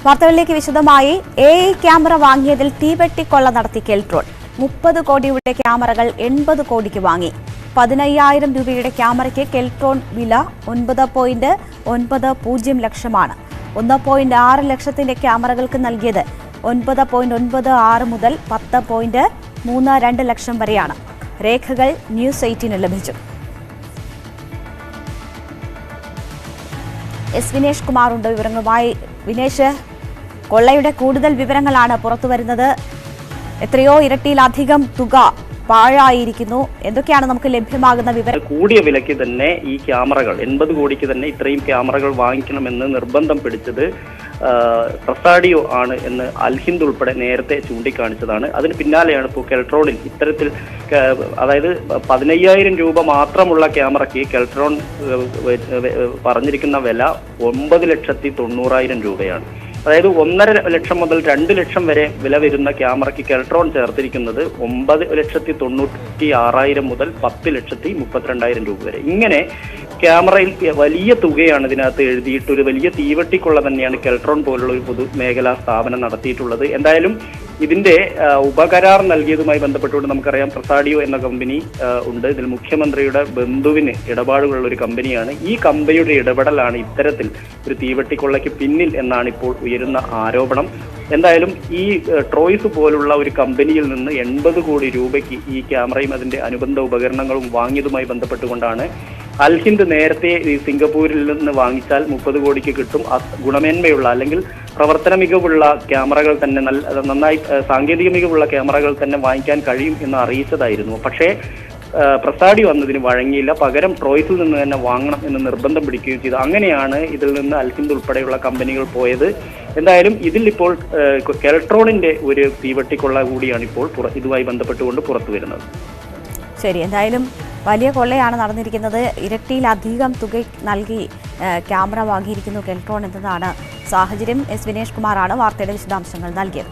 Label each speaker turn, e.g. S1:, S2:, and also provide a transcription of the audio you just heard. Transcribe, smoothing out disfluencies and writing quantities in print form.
S1: വാർത്തകളിലേക്ക് വിശദമായി AI camera വാങ്ങിയതിൽ തീവെട്ടിക്കൊള്ള നടത്തി കെൽട്രോൺ 30 കോടിയുടെ ക്യാമറകൾ 80 കോടിക്ക് വാങ്ങി 15,000 രൂപയുടെ ക്യാമറയ്ക്ക് കെൽട്രോൺ വില 9.90 ലക്ഷമാണ് 1.6 ലക്ഷത്തിന്റെ ക്യാമറകൾക്ക് നൽകിയത് 9.96 മുതൽ 10.32 ലക്ഷം വരെയാണ് രേഖകൾ ന്യൂസ് 18 ലഭിച്ചു. എസ് വിനേഷ് കുമാർ ഉണ്ട് വിവരങ്ങളുമായി. വിനേഷ്, കൊള്ളയുടെ കൂടുതൽ വിവരങ്ങളാണ് പുറത്തുവരുന്നത്. എത്രയോ ഇരട്ടിയിലധികം തുക പാഴായിരിക്കുന്നു. എന്തൊക്കെയാണ് നമുക്ക് ലഭ്യമാകുന്ന വിവരം?
S2: കൂടിയ വിലയ്ക്ക് തന്നെ ഈ ക്യാമറകൾ 80 കോടിക്ക് തന്നെ ഇത്രയും ക്യാമറകൾ വാങ്ങിക്കണമെന്ന് നിർബന്ധം പിടിച്ചത് പ്രസാഡിയോ ആണ് എന്ന് അൽഹിന്ദ് ഉൾപ്പെടെ നേരത്തെ ചൂണ്ടിക്കാണിച്ചതാണ്. അതിന് പിന്നാലെയാണ് ഇപ്പോൾ കെൽട്രോണിൽ ഇത്തരത്തിൽ അതായത് 15,000 രൂപ മാത്രമുള്ള ക്യാമറയ്ക്ക് കെൽട്രോൺ പറഞ്ഞിരിക്കുന്ന വില 9,90,000 രൂപയാണ്. അതായത് 1.5 ലക്ഷം മുതൽ 2 ലക്ഷം വരെ വില വരുന്ന ക്യാമറയ്ക്ക് കെൽട്രോൺ ചേർത്തിരിക്കുന്നത് 9,96,000 മുതൽ 10,32,000 രൂപ വരെ. ഇങ്ങനെ ക്യാമറയിൽ വലിയ തുകയാണ് ഇതിനകത്ത് എഴുതിയിട്ട് ഒരു വലിയ തീവെട്ടിക്കൊള്ള തന്നെയാണ് കെൽട്രോൺ പോലുള്ള ഒരു പൊതുമേഖലാ സ്ഥാപനം നടത്തിയിട്ടുള്ളത്. എന്തായാലും ഇതിന്റെ ഉപകരാർ നൽകിയതുമായി ബന്ധപ്പെട്ടുകൊണ്ട് നമുക്കറിയാം പ്രസാഡിയോ എന്ന കമ്പനി ഉണ്ട്. ഇതിൽ മുഖ്യമന്ത്രിയുടെ ബന്ധുവിന് ഇടപാടുകളുള്ള ഒരു കമ്പനിയാണ്. ഈ കമ്പനിയുടെ ഇടപെടലാണ് ഇത്തരത്തിൽ ഒരു തീവെട്ടിക്കൊള്ളയ്ക്ക് പിന്നിൽ എന്നാണ് ഇപ്പോൾ ഉയരുന്ന ആരോപണം. എന്തായാലും ഈ ട്രോയ്സ് പോലുള്ള ഒരു കമ്പനിയിൽ നിന്ന് 80 കോടി രൂപയ്ക്ക് ഈ ക്യാമറയും അതിന്റെ അനുബന്ധ ഉപകരണങ്ങളും വാങ്ങിയതുമായി ബന്ധപ്പെട്ടുകൊണ്ടാണ് അൽഹിന്ദ് നേരത്തെ സിംഗപ്പൂരിൽ നിന്ന് വാങ്ങിച്ചാൽ 30 കോടിക്ക് കിട്ടും, ഗുണമേന്മയുള്ള അല്ലെങ്കിൽ പ്രവർത്തന മികവുള്ള ക്യാമറകൾ തന്നെ നന്നായി സാങ്കേതിക മികവുള്ള ക്യാമറകൾ തന്നെ വാങ്ങിക്കാൻ കഴിയും എന്ന് അറിയിച്ചതായിരുന്നു. പക്ഷേ പ്രസാഡിയോ വന്നതിന് വഴങ്ങിയില്ല, പകരം ട്രോയ്സിൽ നിന്ന് തന്നെ വാങ്ങണം എന്ന് നിർബന്ധം പിടിക്കുകയും ചെയ്തു. അങ്ങനെയാണ് ഇതിൽ നിന്ന് അൽഹിന്ദ് ഉൾപ്പെടെയുള്ള കമ്പനികൾ പോയത്. എന്തായാലും ഇതിൽ ഇപ്പോൾ കെൽട്രോണിന്റെ ഒരു തീവെട്ടിക്കൊള്ള കൂടിയാണ് ഇപ്പോൾ ഇതുമായി ബന്ധപ്പെട്ടുകൊണ്ട് പുറത്തു വരുന്നത്.
S1: ശരി, എന്തായാലും വലിയ കൊള്ളയാണ് നടന്നിരിക്കുന്നത്. ഇരട്ടിയിലധികം തുക നൽകി ക്യാമറ വാങ്ങിയിരിക്കുന്നു കെൽട്രോൺ എന്നതാണ് സാഹചര്യം. എസ് വിനേഷ് കുമാറാണ് വാർത്തയുടെ വിശദാംശങ്ങൾ നൽകിയത്.